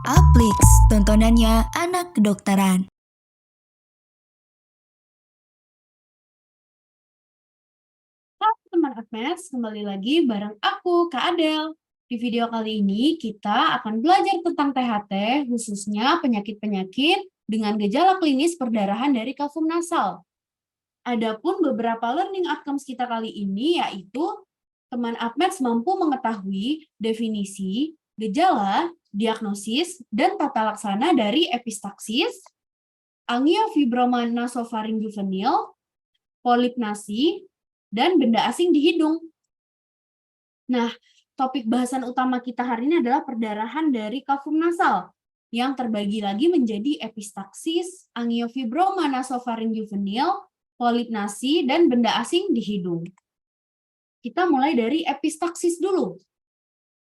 Aplix, tontonannya anak kedokteran. Halo teman Agnes, kembali lagi bareng aku, Kak Adel. Di video kali ini kita akan belajar tentang THT, khususnya penyakit-penyakit dengan gejala klinis perdarahan dari kafum nasal. Adapun beberapa learning outcomes kita kali ini yaitu teman Agnes mampu mengetahui definisi, gejala, diagnosis, dan tata laksana dari epistaksis, angiofibroma nasofaring juvenil, polip nasi, dan benda asing di hidung. Nah, topik bahasan utama kita hari ini adalah perdarahan dari kafum nasal yang terbagi lagi menjadi epistaksis, angiofibroma nasofaring juvenil, polip nasi, dan benda asing di hidung. Kita mulai dari epistaksis dulu.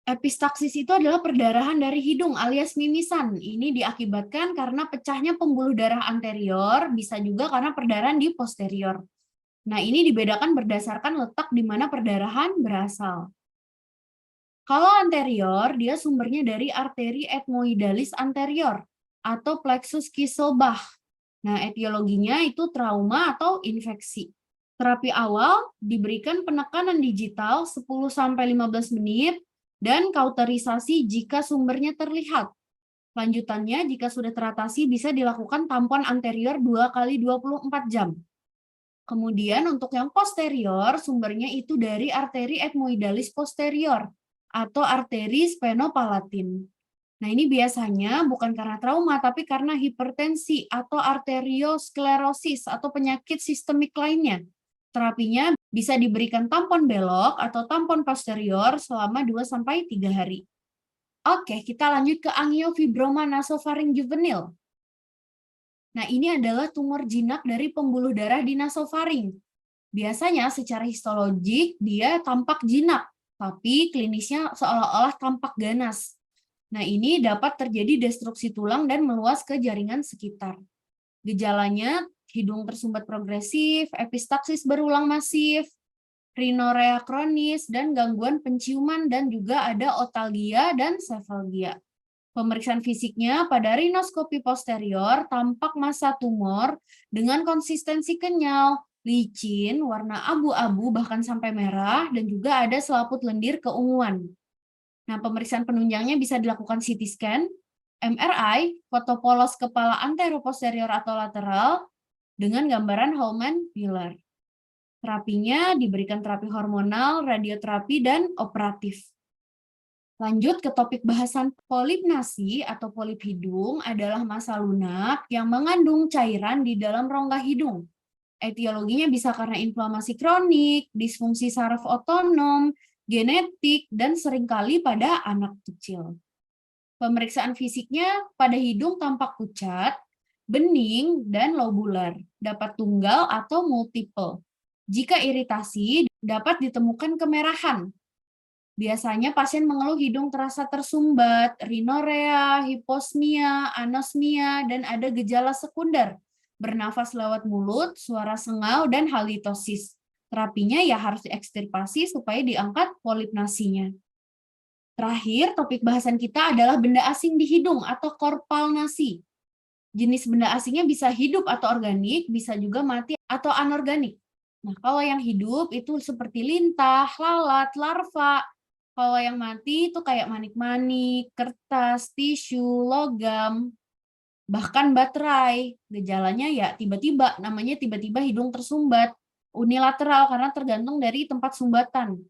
Epistaksis itu adalah perdarahan dari hidung alias mimisan. Ini diakibatkan karena pecahnya pembuluh darah anterior, bisa juga karena perdarahan di posterior. Nah, ini dibedakan berdasarkan letak di mana perdarahan berasal. Kalau anterior, dia sumbernya dari arteri ethmoidalis anterior atau plexus Kisselbach. Nah, etiologinya itu trauma atau infeksi. Terapi awal diberikan penekanan digital 10-15 menit dan kauterisasi jika sumbernya terlihat. Lanjutannya, jika sudah teratasi, bisa dilakukan tampon anterior 2 kali 24 jam. Kemudian untuk yang posterior, sumbernya itu dari arteri ethmoidalis posterior atau arteri spenopalatin. Nah, ini biasanya bukan karena trauma, tapi karena hipertensi atau arteriosklerosis atau penyakit sistemik lainnya. Terapinya bisa diberikan tampon belok atau tampon posterior selama 2-3 hari. Oke, kita lanjut ke angiofibroma nasofaring juvenil. Nah, ini adalah tumor jinak dari pembuluh darah di nasofaring. Biasanya secara histologik dia tampak jinak, tapi klinisnya seolah-olah tampak ganas. Nah, ini dapat terjadi destruksi tulang dan meluas ke jaringan sekitar. Gejalanya hidung tersumbat progresif, epistaksis berulang masif, rhinorea kronis, dan gangguan penciuman, dan juga ada otalgia dan cefalgia. Pemeriksaan fisiknya pada rinoskopi posterior tampak massa tumor dengan konsistensi kenyal, licin, warna abu-abu bahkan sampai merah, dan juga ada selaput lendir keunguan. Nah, pemeriksaan penunjangnya bisa dilakukan CT scan, MRI, foto polos kepala anteroposterior atau lateral, dengan gambaran Holman-Miller. Terapinya diberikan terapi hormonal, radioterapi, dan operatif. Lanjut ke topik bahasan polip nasi atau polip hidung adalah massa lunak yang mengandung cairan di dalam rongga hidung. Etiologinya bisa karena inflamasi kronik, disfungsi saraf otonom, genetik, dan seringkali pada anak kecil. Pemeriksaan fisiknya pada hidung tampak pucat, bening, dan lobular, dapat tunggal atau multiple. Jika iritasi, dapat ditemukan kemerahan. Biasanya pasien mengeluh hidung terasa tersumbat, rhinorea, hiposmia, anosmia, dan ada gejala sekunder, bernafas lewat mulut, suara sengal, dan halitosis. Terapinya ya harus diekstirpasi supaya diangkat polip nasinya. Terakhir, topik bahasan kita adalah benda asing di hidung atau korpal nasi. Jenis benda asingnya bisa hidup atau organik, bisa juga mati atau anorganik. Nah, kalau yang hidup itu seperti lintah, lalat, larva. Kalau yang mati itu kayak manik-manik, kertas, tisu, logam, bahkan baterai. Gejalanya ya tiba-tiba, namanya tiba-tiba hidung tersumbat. Unilateral karena tergantung dari tempat sumbatan.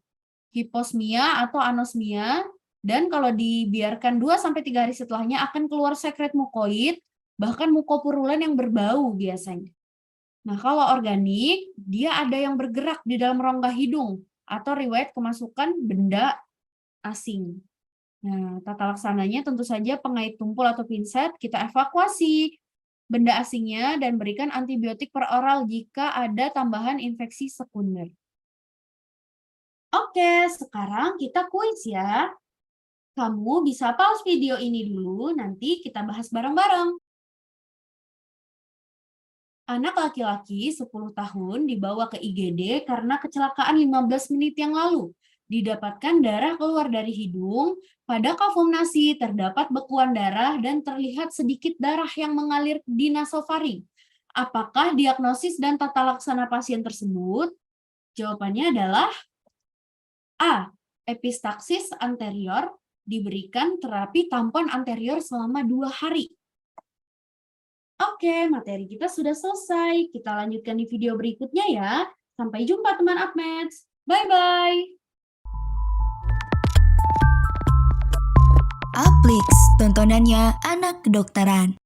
Hiposmia atau anosmia, dan kalau dibiarkan 2-3 hari setelahnya akan keluar sekret mukoid, bahkan mukopurulen yang berbau biasanya. Nah, kalau organik, dia ada yang bergerak di dalam rongga hidung atau riwayat kemasukan benda asing. Nah, tata laksananya tentu saja pengait tumpul atau pinset, kita evakuasi benda asingnya dan berikan antibiotik per oral jika ada tambahan infeksi sekunder. Oke, sekarang kita kuis ya. Kamu bisa pause video ini dulu, nanti kita bahas bareng-bareng. Anak laki-laki 10 tahun dibawa ke IGD karena kecelakaan 15 menit yang lalu. Didapatkan darah keluar dari hidung, pada kafum nasi terdapat bekuan darah dan terlihat sedikit darah yang mengalir di nasofaring. Apakah diagnosis dan tata laksana pasien tersebut? Jawabannya adalah A. Epistaksis anterior, diberikan terapi tampon anterior selama 2 hari. Oke, materi kita sudah selesai. Kita lanjutkan di video berikutnya ya. Sampai jumpa teman Apmeds. Bye-bye. Aplix, tontonannya anak kedokteran.